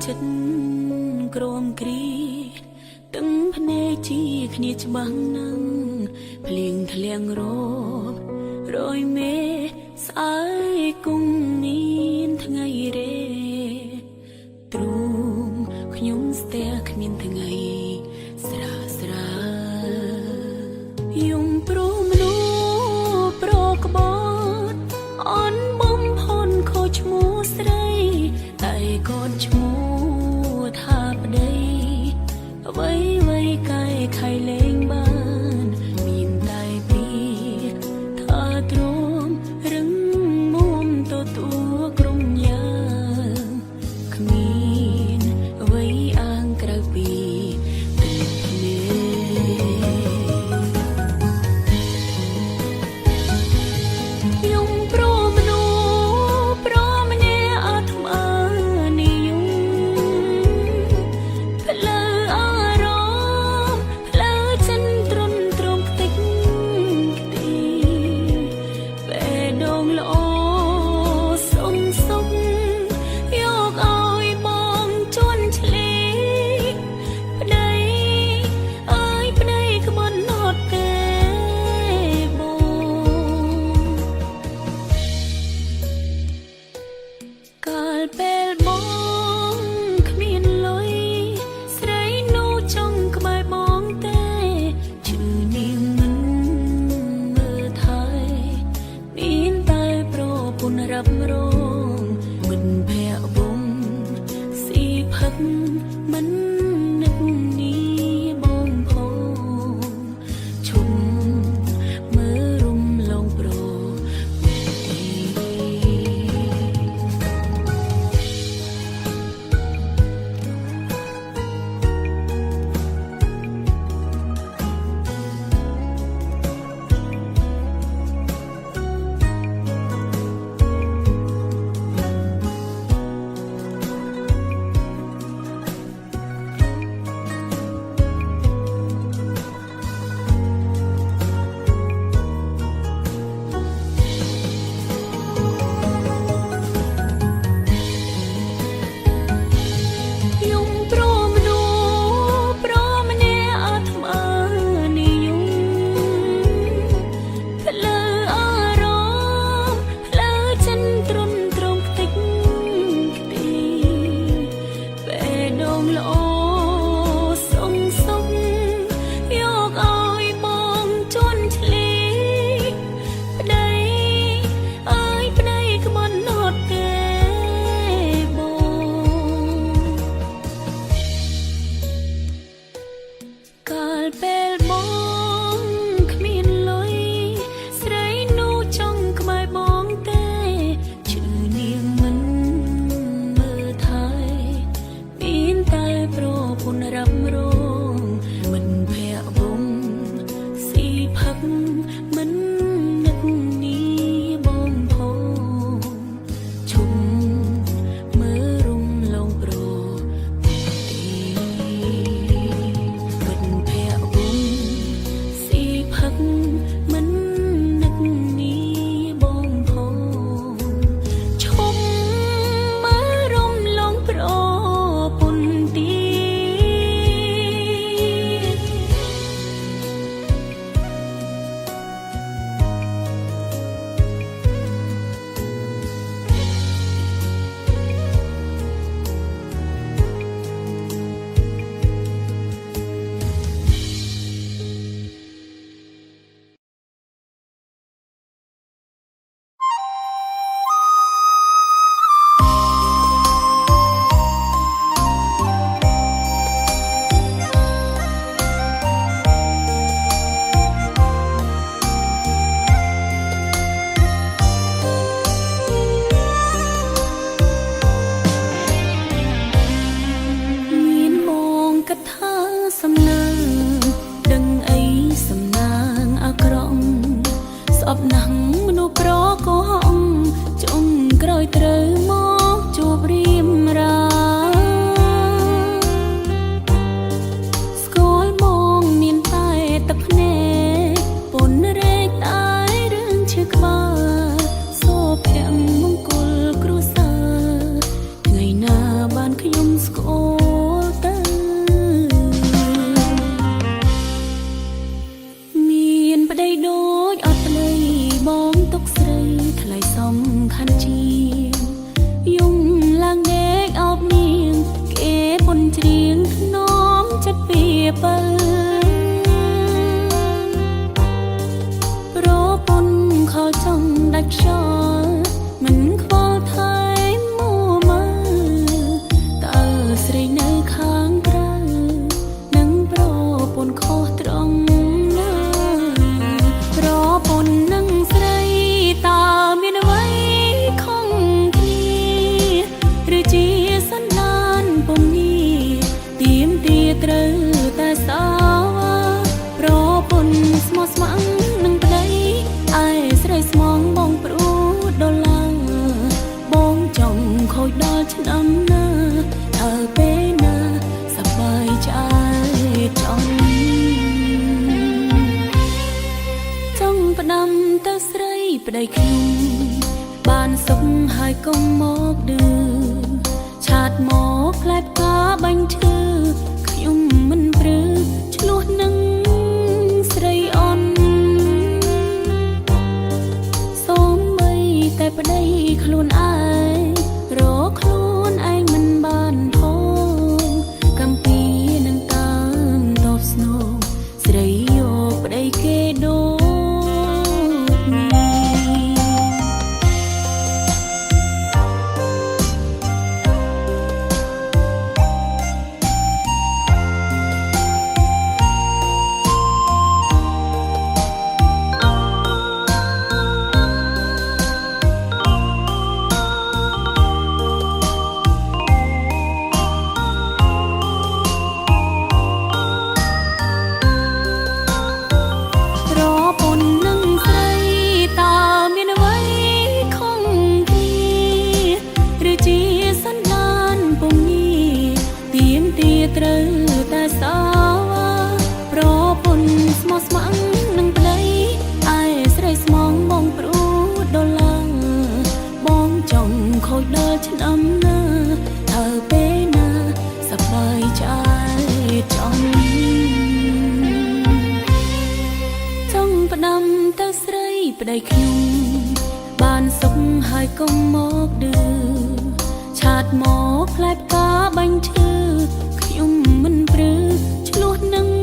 ចិត្តក្រមគ្រីទាំងភ្នែកជាគ្នាច្បាស់នឹងភ្លៀងធ្លៀងរបរយមេស្អើយគង់មានថ្ងៃរេទ្រូងខ្ញុំស្ទះគ្មានថ្ងៃស្រាស្រាយំព្រមមនុស្សប្រក្បត់អន់បំផុនខូចឈ្មោះស្រីតែកូនឈ្មោះថាប្តីអ្វីកែខៃលែងបានមានតែពីថាទ្រាំរឹងមុំទទួលក្រុមយ៉ាងគ្មានអ្វីអាងក្រៅពីទឹកភ្នែកយំព្រមមនុស្សព្រមម្នាក់អាត្មានិយមផ្លូវអារម្មណ៍ផ្លូវចិនទ្រុនទ្រង់ខ្ទេចខ្ទីពេលដងល្អសុំយកឲ្យបងជន់ឆ្លីប្តីអើយប្តីក្បត់ណត់ទេបងកាលពេលបងគ្មានលុយស្រីនោះចង់ក្បែរបងទេឈឺនាងមិនមើលថែមានតែប្រពន្ធរ៉ាប់រងមិនភ័ក្រវងស៊ីផឹកមិននឹកនេះបងផងឈុំមើលរំលងប្រយំព្រមមនុស្សព្រមម្នាក់អាត្មានិយមផ្លូវអារម្មណ៍ផ្លូវចិនទ្រុនទ្រង់ខ្ទេចខ្ទីពេលដងល្អសុំយកឲ្យបងជន់ឆ្លីប្តីអើយប្តីក្បត់ណត់ទេបងកាលពេលបងគ្មានលុយស្រីនោះចង់ក្បែរបងទេឈឺនាងមិនមើលថែមានតែប្រពន្ធរ៉ាប់រងមិនភ័ក្រវងស៊ីផឹកមិននឹកនេះបងផងឈុំមើលរំលងប្រមិនភ័ក្រវងស៊ីផឹកមិននឹកនេះបងផងឈុំមើលរំលងប្រពន្ធទៀតមានបងកថាសំណាងដឹងអីសំណាងអាក្រក់ស្អប់ណាស់មនុស្សប្រកុហកចុងក្រោយត្រូវមកជួបរៀមរាស្គាល់បងមានតែទឹកភ្នែកពន់រែកតែរឿងឈឺក្បាលសូភ័ក្រមង្គលគ្រួសារថ្ងៃណាបានខ្ញុំស្ ដាច់ខ្យល់មិនខ្វល់ថែមួមើតើស្រីនៅខាងក្រៅនឹងប្រពន្ធខុសត្រង់ណាប្រពន្ធនឹងស្រីតើមានអ្វីខុសគ្នាឬជាសន្តានពុំងាទៀមទាត្រូវតែសោប្រពន្ធស្មោះស្ម័គ្រនឹងប្តីឯស្រីស្មងបងព្រួតដល់ឡើងបងចង់ខូចដល់ឆ្នាំណាតើពេលណាសប្បាយใจចង់ផ្ដាំទៅស្រីប្តីខ្ញុំបានសុខហើយកុំមកឌឺឆាតមកផ្លែផ្កាបាញ់ឈឺខ្ញុំមិនព្រឺឆ្លោះនឹងស្រីអន់សូមបីតែប្តីខ្លួនឯងរកខ្លួនឯងមិនបានផងកំពីនឹងតាមតបស្នងស្រីយកប្តីគេដូចត្រូវតែសោប្រពន្ធស្មោះស្ម័គ្រនឹងប្តីឯស្រីស្មងបងព្រួតដល់ឡើងបងចង់ខូចដល់ឆ្នាំណាតើពេលណាសប្បាយใจចង់ផ្ដាំទៅស្រីប្តីខ្ញុំបានសុខហើយកុំមកឌឺឆាតមកផ្លែផ្កាបាញ់ឈឺខ្ញុំមិនព្រឺឆ្លោះនឹង